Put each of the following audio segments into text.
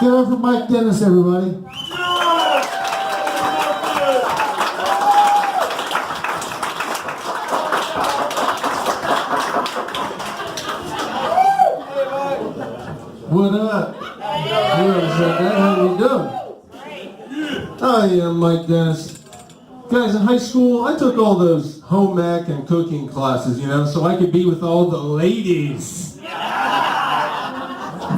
Give it up for Mike Dennis, everybody. What up? How you doing? Oh yeah, Mike Dennis. Guys, in high school, I took all those home ec and cooking classes, you know, so I could be with all the ladies.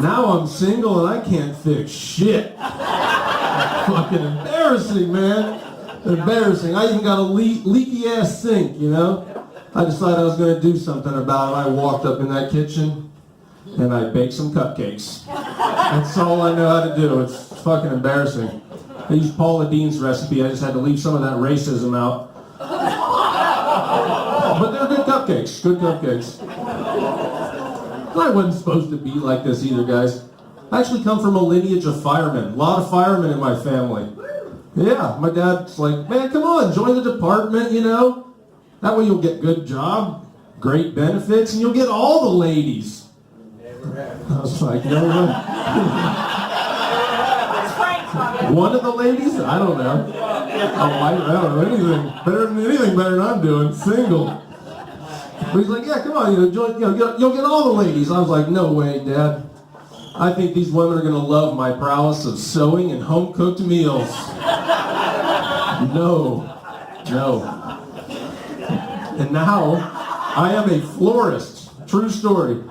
Now I'm single and I can't fix shit. Fucking embarrassing, man. Embarrassing. I even got a leaky ass sink, you know. I decided I was going to do something about it. I walked up in that kitchen and I baked some cupcakes. That's all I know how to do. It's fucking embarrassing. I used Paula Dean's recipe. I just had to leave some of that racism out. But they're good cupcakes. Good cupcakes. I wasn't supposed to be like this either, guys. I actually come from a lineage of firemen. A lot of firemen in my family. Yeah, my dad's like, man, come on, join the department, you know. That way you'll get good job, great benefits, and you'll get all the ladies. I was like, you know what? One of the ladies? I don't know. I don't know anything better than I'm doing. Single. But he's like, yeah, come on, you'll get all the ladies. I was like, no way, Dad. I think these women are going to love my prowess of sewing and home-cooked meals. No. And now, I am a florist. True story.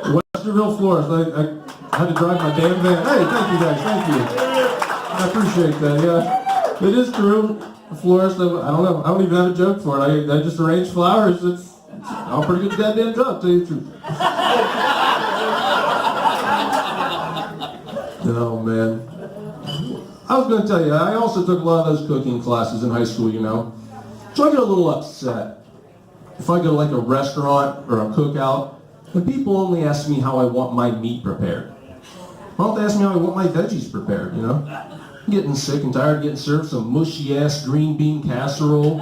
Westerville florist. I had to drive my damn van. Hey, thank you guys, thank you. I appreciate that, yeah. It is true. A florist, I don't know. I don't even have a joke for it. I just arrange flowers. It's a pretty good goddamn job, to tell you the truth. Oh, man. I was going to tell you, I also took a lot of those cooking classes in high school, you know. So I get a little upset if I go to like a restaurant or a cookout and people only ask me how I want my meat prepared. Why don't they ask me how I want my veggies prepared, you know? I'm getting sick and tired of getting served some mushy-ass green bean casserole,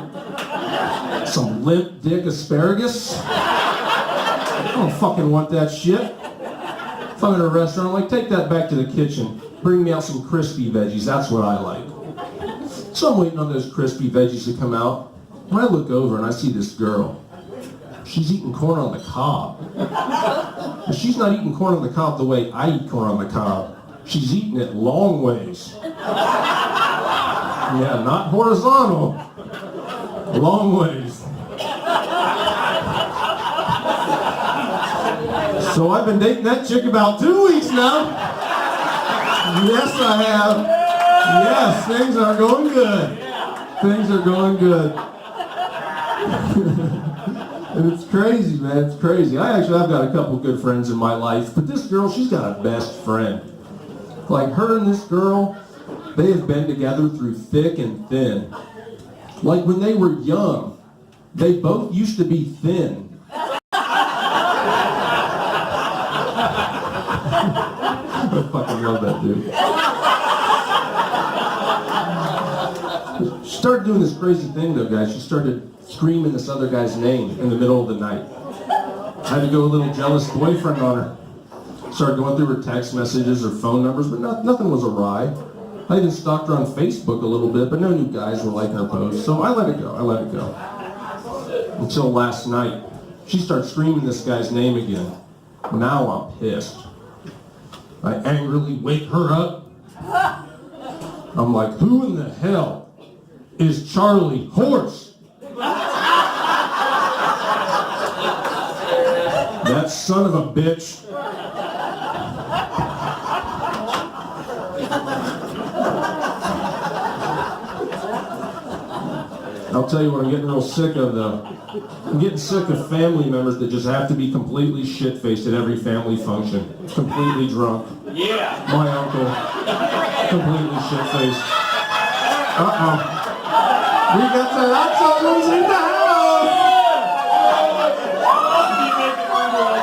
some limp dick asparagus. I don't fucking want that shit. If I'm in a restaurant, I'm like, take that back to the kitchen. Bring me out some crispy veggies. That's what I like. So I'm waiting on those crispy veggies to come out. When I look over and I see this girl, she's eating corn on the cob. But she's not eating corn on the cob the way I eat corn on the cob. She's eating it long ways. Yeah, not horizontal. Long ways. So I've been dating that chick about 2 weeks now. Yes, I have. Yes, things are going good. Things are going good. And it's crazy, man. It's crazy. I've got a couple good friends in my life, but this girl, she's got a best friend. Like her and this girl, they have been together through thick and thin. Like when they were young, they both used to be thin. I fucking love that dude. She started doing this crazy thing though, guys. She started screaming this other guy's name in the middle of the night. I had to go a little jealous boyfriend on her. Started going through her text messages, her phone numbers, but nothing was awry. I even stalked her on Facebook a little bit, but no new guys were liking her posts, so I let it go. Until last night, she started screaming this guy's name again. Now I'm pissed. I angrily wake her up. I'm like, who in the hell is Charlie Horse? That son of a bitch. I'll tell you what I'm getting real sick of though. I'm getting sick of family members that just have to be completely shit-faced at every family function. Completely drunk. Yeah. My uncle. Completely shit-faced. Uh-oh. We got the Oxalums in the house!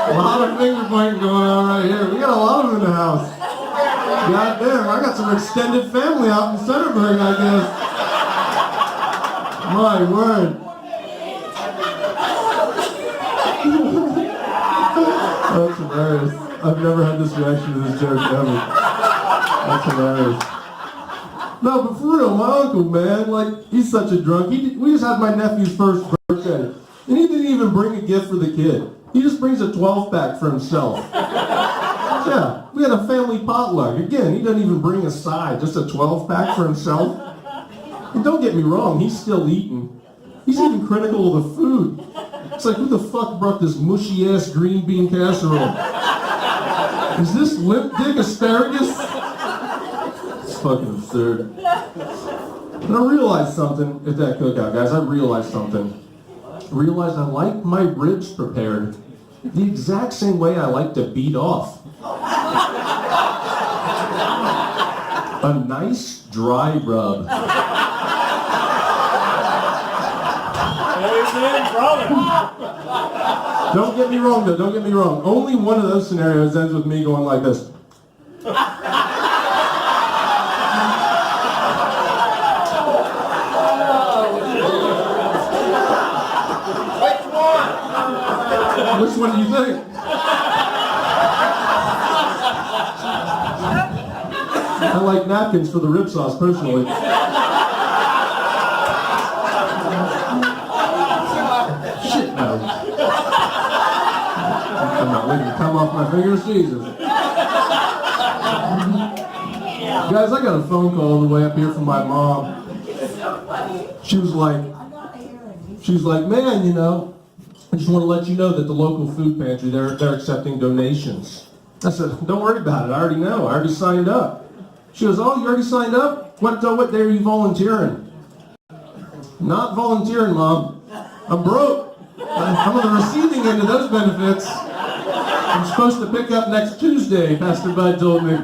A lot of finger pointing going on right here. We got a lot of them in the house. God damn, I got some extended family out in Centerburg, I guess. My word. That's hilarious. I've never had this reaction to this joke ever. That's hilarious. No, but for real, my uncle, man, like, he's such a drunk. We just had my nephew's first birthday, and he didn't even bring a gift for the kid. He just brings a 12-pack for himself. Yeah, we had a family potluck. Again, he doesn't even bring a side, just a 12-pack for himself. And don't get me wrong, he's still eating. He's even critical of the food. It's like, who the fuck brought this mushy-ass green bean casserole? Is this limp dick asparagus? It's fucking absurd. And I realized something at that cookout, guys. I realized something. I realized I like my ribs prepared the exact same way I like to beat off. A nice dry rub. Don't get me wrong, though. Don't get me wrong. Only one of those scenarios ends with me going like this. Which one do you think? I like napkins for the rib sauce, personally. Shit, no. I'm not waiting to come off my fingers, Jesus. Guys, I got a phone call on the way up here from my mom. She was like, man, you know, I just want to let you know that the local food pantry, they're accepting donations. I said, don't worry about it. I already know. I already signed up. She goes, oh, you already signed up? What day are you volunteering? Not volunteering, Mom. I'm broke. I'm on the receiving end of those benefits. I'm supposed to pick up next Tuesday, Pastor Bud told me.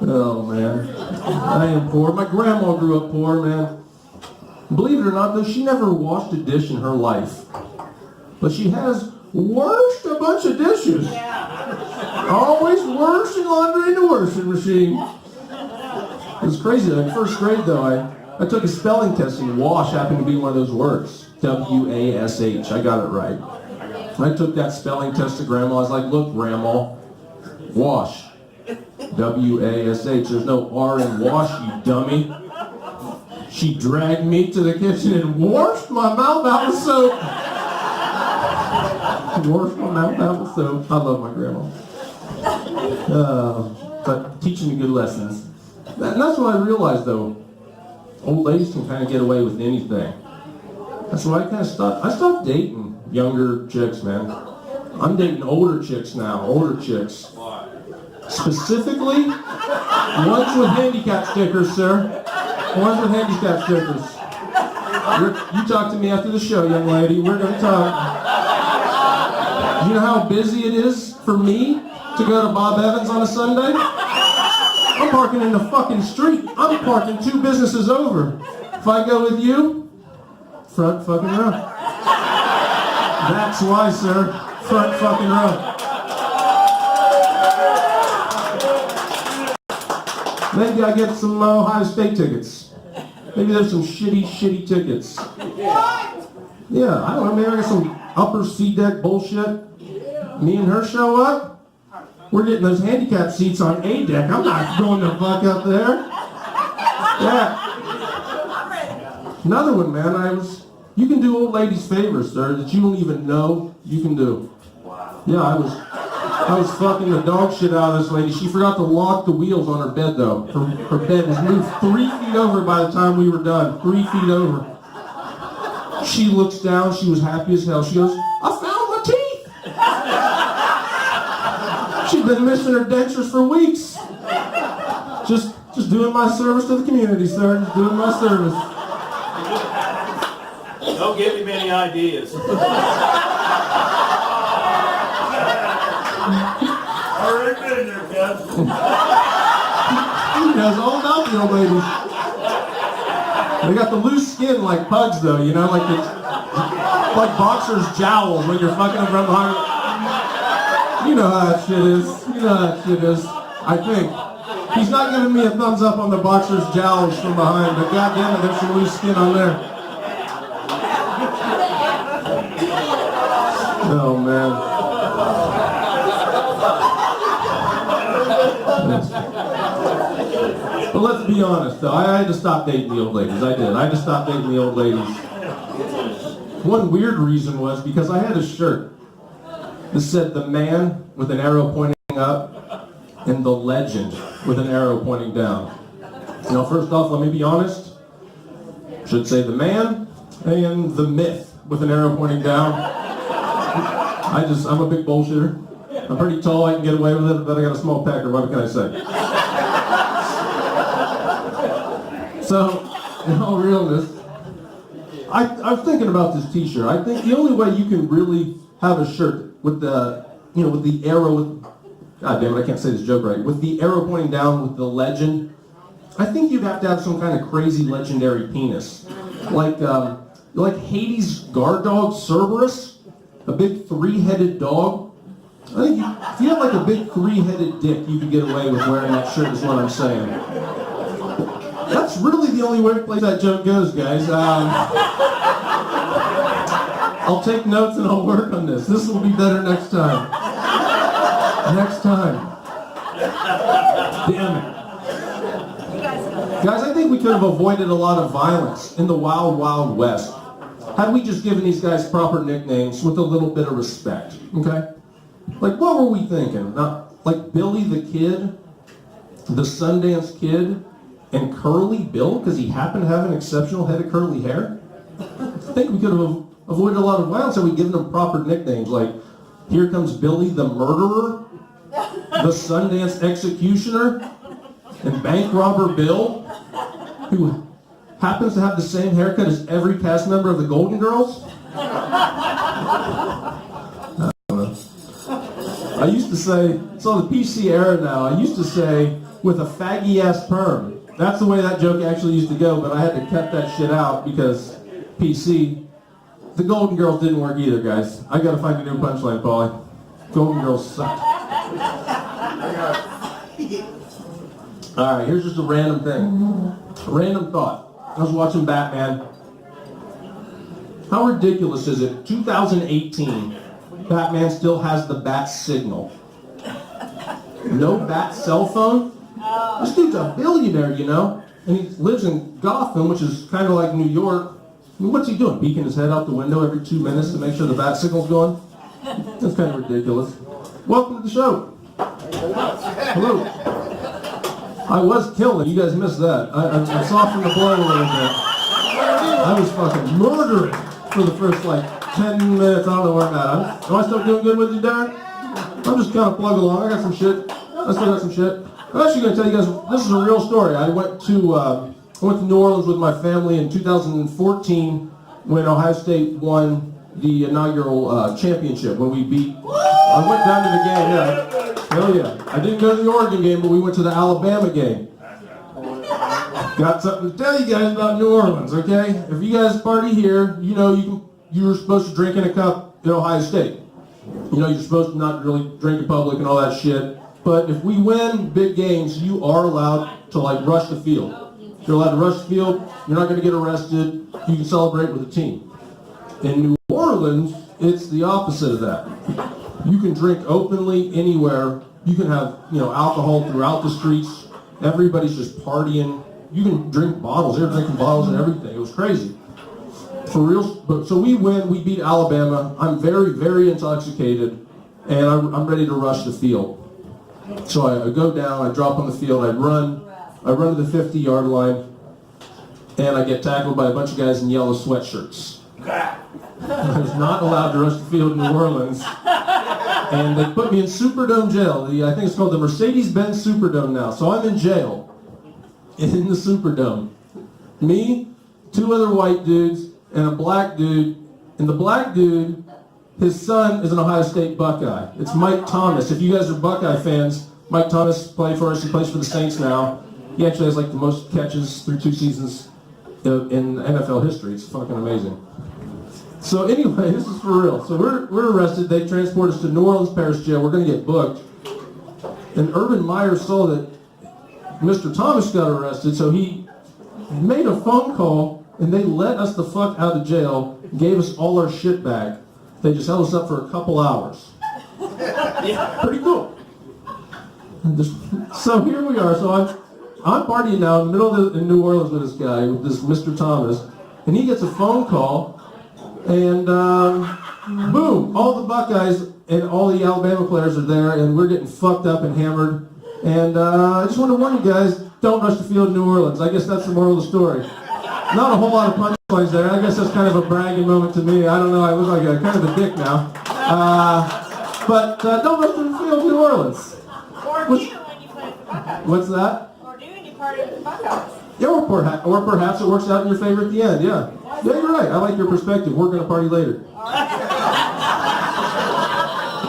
Oh, man. I am poor. My grandma grew up poor, man. Believe it or not, though, she never washed a dish in her life. But she has washed a bunch of dishes. Always washing laundry in the washing machine. It was crazy. In first grade, though, I took a spelling test, and wash happened to be one of those words. W-A-S-H. I got it right. I took that spelling test to Grandma. I was like, look, Grandma, wash. W-A-S-H. There's no R in wash, you dummy. She dragged me to the kitchen and washed my mouth out with soap. Washed my mouth out with soap. I love my grandma. But teaching me good lessons. And that's what I realized, though. Old ladies can kind of get away with anything. That's why I kind of stopped. I stopped dating younger chicks, man. I'm dating older chicks now. Older chicks. Specifically, ones with handicap stickers, sir. Ones with handicap stickers. You talk to me after the show, young lady. We're going to talk. Do you know how busy it is for me to go to Bob Evans on a Sunday? I'm parking in the fucking street. I'm parking 2 businesses over. If I go with you, front fucking row. That's why, sir. Front fucking row. Maybe I get some Ohio State tickets. Maybe there's some shitty tickets. Yeah, I don't know. Maybe I get some upper C-deck bullshit. Me and her show up. We're getting those handicap seats on A-deck. I'm not going the fuck up there. Yeah. Another one, man. You can do old ladies favors, sir, that you don't even know you can do. Yeah, I was fucking the dog shit out of this lady. She forgot to lock the wheels on her bed, though. Her bed was moved 3 feet over by the time we were done. 3 feet over. She looks down. She was happy as hell. She goes, I found my teeth. She'd been missing her dentures for weeks. Just doing my service to the community, sir. Just doing my service. Don't give him any ideas. Already been there, Kev. He knows all about the old ladies. They got the loose skin like pugs, though, you know, like boxers' jowls when you're fucking them from behind. You know how that shit is. You know how that shit is. I think. He's not giving me a thumbs up on the boxer's jowls from behind, but goddamn it, there's some loose skin on there. Oh, man. But let's be honest, though. I had to stop dating the old ladies. I did. I had to stop dating the old ladies. One weird reason was because I had a shirt that said the man with an arrow pointing up and the legend with an arrow pointing down. Now, first off, let me be honest. I should say the man and the myth with an arrow pointing down. I'm a big bullshitter. I'm pretty tall, I can get away with it, but I got a small pecker, what can I say? So, in all realness, I was thinking about this t-shirt. I think the only way you can really have a shirt with the, with the arrow, God damn it, I can't say this joke right, with the arrow pointing down with the legend, I think you'd have to have some kind of crazy legendary penis. Like Hades' guard dog, Cerberus, a big three-headed dog. I think if you had like a big three-headed dick, you could get away with wearing that shirt, is what I'm saying. That's really the only way that joke goes, guys. I'll take notes and I'll work on this. This will be better next time. Next time. Damn it. Guys, I think we could have avoided a lot of violence in the wild, wild west had we just given these guys proper nicknames with a little bit of respect, okay? Like, what were we thinking? Not like Billy the Kid, the Sundance Kid, and Curly Bill, because he happened to have an exceptional head of curly hair? I think we could have avoided a lot of violence had we given them proper nicknames, like, here comes Billy the Murderer, the Sundance Executioner, and Bank Robber Bill, who happens to have the same haircut as every cast member of the Golden Girls. I used to say, it's on the PC era now, I used to say, with a faggy-ass perm. That's the way that joke actually used to go, but I had to cut that shit out because PC, the Golden Girls didn't work either, guys. I gotta find a new punchline, Paulie. Golden Girls suck. Alright, here's just a random thing. A random thought. I was watching Batman. How ridiculous is it? 2018, Batman still has the bat signal. No bat cell phone? This dude's a billionaire, and he lives in Gotham, which is kind of like New York. I mean, what's he doing? Peeking his head out the window every 2 minutes to make sure the bat signal's going? That's kind of ridiculous. Welcome to the show. Hello. I was killing. You guys missed that. I softened the blow a little bit. I was fucking murdering for the first 10 minutes. I don't know where I'm at. Am I still doing good with you, Darren? I'm just kind of plugging along. I got some shit. I still got some shit. I'm actually going to tell you guys, this is a real story. I went to New Orleans with my family in 2014 when Ohio State won the inaugural championship, when we beat, I went down to the game, yeah. Hell yeah. I didn't go to the Oregon game, but we went to the Alabama game. Got something to tell you guys about New Orleans, okay? If you guys party here, you were supposed to drink in a cup at Ohio State. You're supposed to not really drink in public and all that shit. But if we win big games, you are allowed to rush the field. You're allowed to rush the field. You're not going to get arrested. You can celebrate with the team. In New Orleans, it's the opposite of that. You can drink openly anywhere. You can have, alcohol throughout the streets. Everybody's just partying. You can drink bottles. They're drinking bottles and everything. It was crazy. For real. So we win. We beat Alabama. I'm very, very intoxicated, and I'm ready to rush the field. So I go down. I drop on the field. I run to the 50-yard line, and I get tackled by a bunch of guys in yellow sweatshirts. I was not allowed to rush the field in New Orleans. And they put me in Superdome jail. I think it's called the Mercedes-Benz Superdome now. So I'm in jail in the Superdome. Me, 2 other white dudes, and a black dude. And the black dude, his son is an Ohio State Buckeye. It's Mike Thomas. If you guys are Buckeye fans, Mike Thomas played for us. He plays for the Saints now. He actually has the most catches through 2 seasons in NFL history. It's fucking amazing. So anyway, this is for real. So we're arrested. They transport us to New Orleans Parish Jail. We're going to get booked. And Urban Meyer saw that Mr. Thomas got arrested, so he made a phone call, and they let us the fuck out of jail, gave us all our shit back. They just held us up for a couple hours. Pretty cool. So here we are. So I'm partying now in the middle of in New Orleans with this guy, with this Mr. Thomas, and he gets a phone call, and boom, all the Buckeyes and all the Alabama players are there, and we're getting fucked up and hammered. And I just want to warn you guys, don't rush the field in New Orleans. I guess that's the moral of the story. Not a whole lot of punchlines there. I guess that's kind of a bragging moment to me. I don't know. I look like a kind of a dick now. But don't rush to the field in New Orleans. Or do when you play with the Buckeyes. What's that? Or do when you party with the Buckeyes. Yeah, or perhaps it works out in your favor at the end. Yeah. Yeah, you're right. I like your perspective. We're going to party later.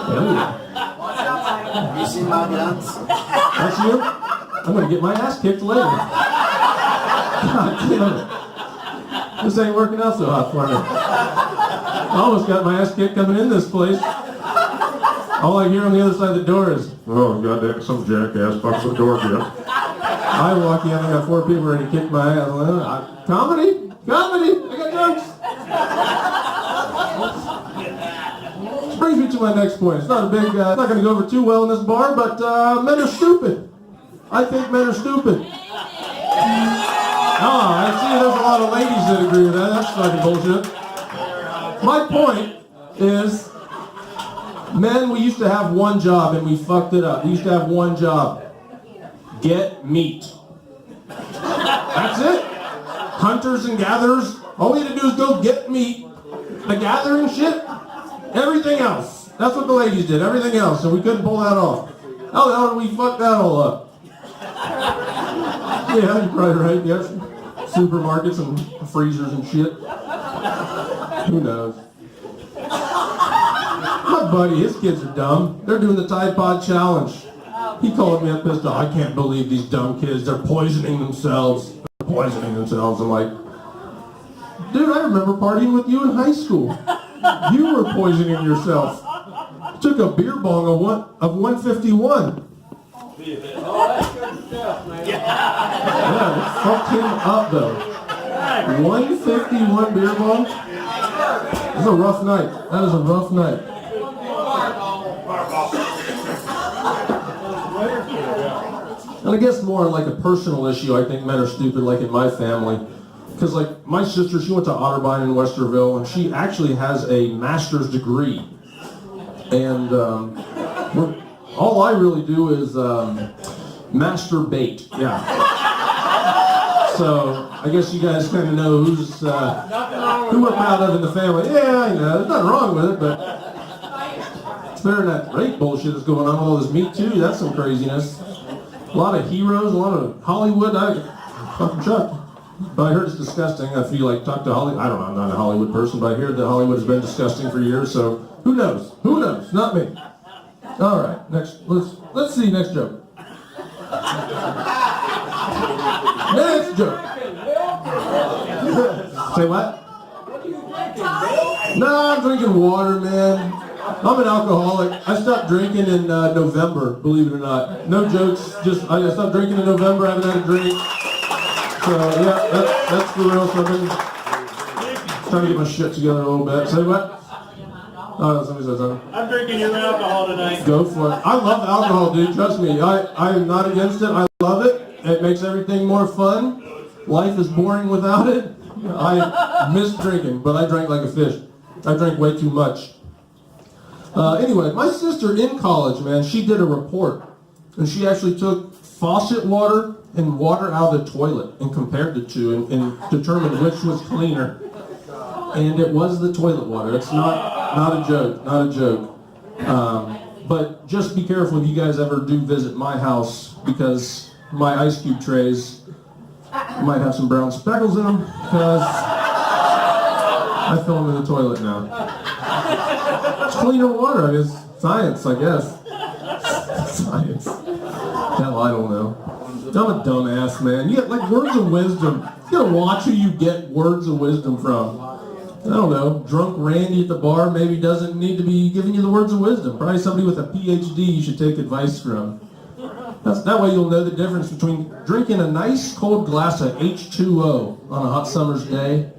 Hell yeah. You see my guns? That's you? I'm going to get my ass kicked later. God damn it. This ain't working out so hot for me. I almost got my ass kicked coming in this place. All I hear on the other side of the door is, oh, goddamn, some jackass fucks the door, Jeff. I walk in, I got 4 people ready to kick my ass. Comedy? Comedy! I got jokes! Which brings me to my next point. It's not a big, it's not going to go over too well in this bar, but men are stupid. I think men are stupid. Oh, I see there's a lot of ladies that agree with that. That's fucking bullshit. My point is, men, we used to have one job and we fucked it up. We used to have one job. Get meat. That's it. Hunters and gatherers, all we had to do is go get meat. The gathering shit, everything else. That's what the ladies did, everything else, so we couldn't pull that off. How the hell did we fuck that all up? Yeah, you're probably right, yes. Supermarkets and freezers and shit. Who knows? My buddy, his kids are dumb. They're doing the Tide Pod Challenge. He called me up pissed off. I can't believe these dumb kids. They're poisoning themselves. They're poisoning themselves. I'm like, dude, I remember partying with you in high school. You were poisoning yourself. You took a beer bong of 151. Yeah, it fucked him up though. 151 beer bong? That's a rough night. That is a rough night. And I guess more like a personal issue, I think men are stupid, like in my family. Because like my sister, she went to Otterbein in Westerville, and she actually has a master's degree. And all I really do is masturbate, yeah. So I guess you guys kind of know who we're proud of in the family. Yeah, I know, there's nothing wrong with it, but it's better than that rape bullshit that's going on with all this Me Too. That's some craziness. A lot of heroes, a lot of Hollywood. Fucking Chuck. But I heard it's disgusting. I feel like talk to Hollywood. I don't know. I'm not a Hollywood person, but I hear that Hollywood has been disgusting for years. So who knows? Who knows? Not me. All right. Next. Let's see. Next joke. Next joke. Say what? No, I'm drinking water, man. I'm an alcoholic. I stopped drinking in November, believe it or not. No jokes, I stopped drinking in November, I haven't had a drink. So yeah, that's the real something. Trying to get my shit together a little bit. Say what? Oh, somebody said something. I'm drinking your alcohol tonight. Go for it. I love alcohol, dude, trust me. I am not against it, I love it. It makes everything more fun. Life is boring without it. I miss drinking, but I drank like a fish. I drank way too much. Anyway, my sister in college, man, she did a report, and she actually took faucet water and water out of the toilet and compared the two and determined which was cleaner. And it was the toilet water. It's not a joke, not a joke. But just be careful if you guys ever do visit my house, because my ice cube trays might have some brown speckles in them, because I fill them in the toilet now. It's cleaner water, I guess. Science, I guess. Science. Hell, I don't know. I'm a dumbass, man. You get like words of wisdom. You gotta watch who you get words of wisdom from. I don't know. Drunk Randy at the bar maybe doesn't need to be giving you the words of wisdom. Probably somebody with a PhD you should take advice from. That way you'll know the difference between drinking a nice cold glass of H2O on a hot summer's day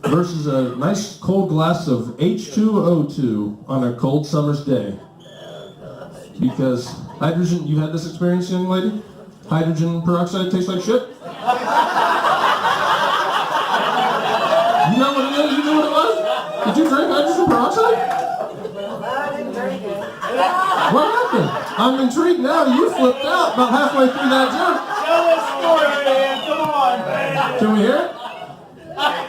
versus a nice cold glass of H2O2 on a cold summer's day. Because Hydrogen, you had this experience, young lady? Hydrogen peroxide tastes like shit? You know what it is? You know what it was? Did you drink hydrogen peroxide? What happened? I'm intrigued now. You flipped out about halfway through that joke. Tell us story, man. Come on, man. Can we hear it? Okay.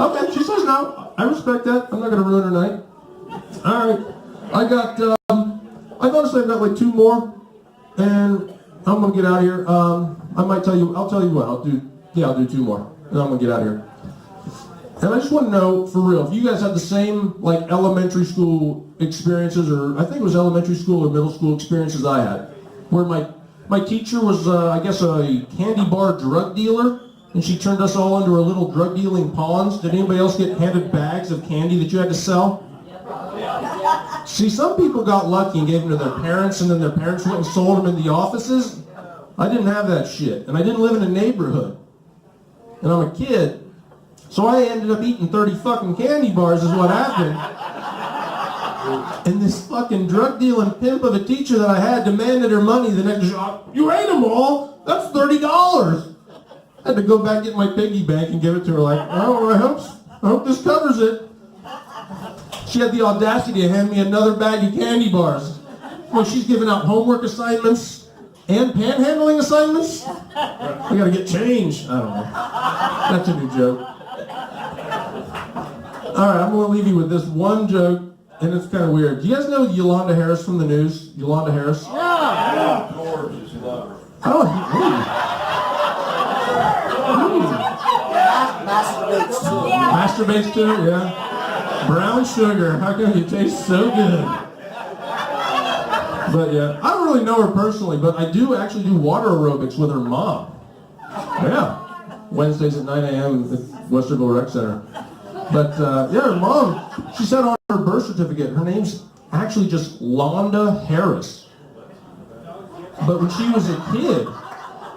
Okay, she says no. I respect that. I'm not going to ruin her night. All right. I've honestly got like 2 more, and I'm going to get out of here. I'll tell you what, I'll do 2 more, and I'm going to get out of here. And I just want to know, for real, if you guys had the same, like, elementary school experiences, or I think it was elementary school or middle school experiences I had, where my teacher was, I guess, a candy bar drug dealer, and she turned us all into her little drug dealing pawns. Did anybody else get handed bags of candy that you had to sell? See, some people got lucky and gave them to their parents, and then their parents went and sold them in the offices. I didn't have that shit, and I didn't live in a neighborhood, and I'm a kid, so I ended up eating 30 fucking candy bars is what happened. And this fucking drug dealing pimp of a teacher that I had demanded her money the next day. You ate them all? That's $30. I had to go back, get my piggy bank, and give it to her like, oh, I hope this covers it. She had the audacity to hand me another bag of candy bars. Well, she's giving out homework assignments and panhandling assignments. I gotta get change. I don't know. That's a new joke. All right, I'm gonna leave you with this one joke, and it's kind of weird. Do you guys know Yolanda Harris from the news? Yolanda Harris? Yeah. Gorgeous. Love her. Oh, Masturbates too. masturbates too, yeah. Brown sugar, how come you taste so good? But yeah, I don't really know her personally, but I do actually do water aerobics with her mom. Yeah, Wednesdays at 9 a.m. at Westerville Rec Center. But yeah, her mom, she said on her birth certificate, her name's actually just Londa Harris. But when she was a kid,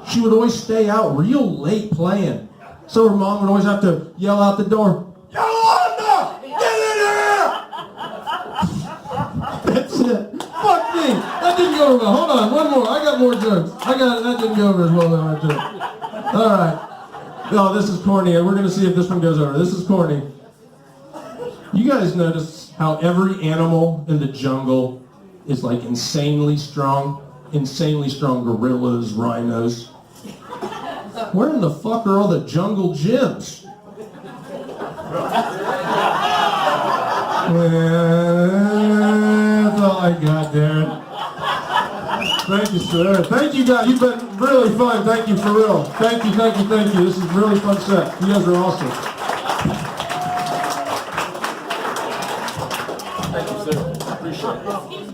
she would always stay out real late playing. So her mom would always have to yell out the door, Yolanda, get in here! That's it. Fuck me. That didn't go over well. Hold on, one more. I got more jokes. That didn't go over as well as I wanted to. All right. Oh, this is corny, and we're going to see if this one goes over. This is corny. You guys notice how every animal in the jungle is like insanely strong? Insanely strong gorillas, rhinos. Where in the fuck are all the jungle gyms? That's all I got, Darren. Thank you, sir. Thank you, guys. You've been really fun. Thank you, for real. Thank you, thank you, thank you. This is a really fun set. You guys are awesome. Thank you, sir. Appreciate it.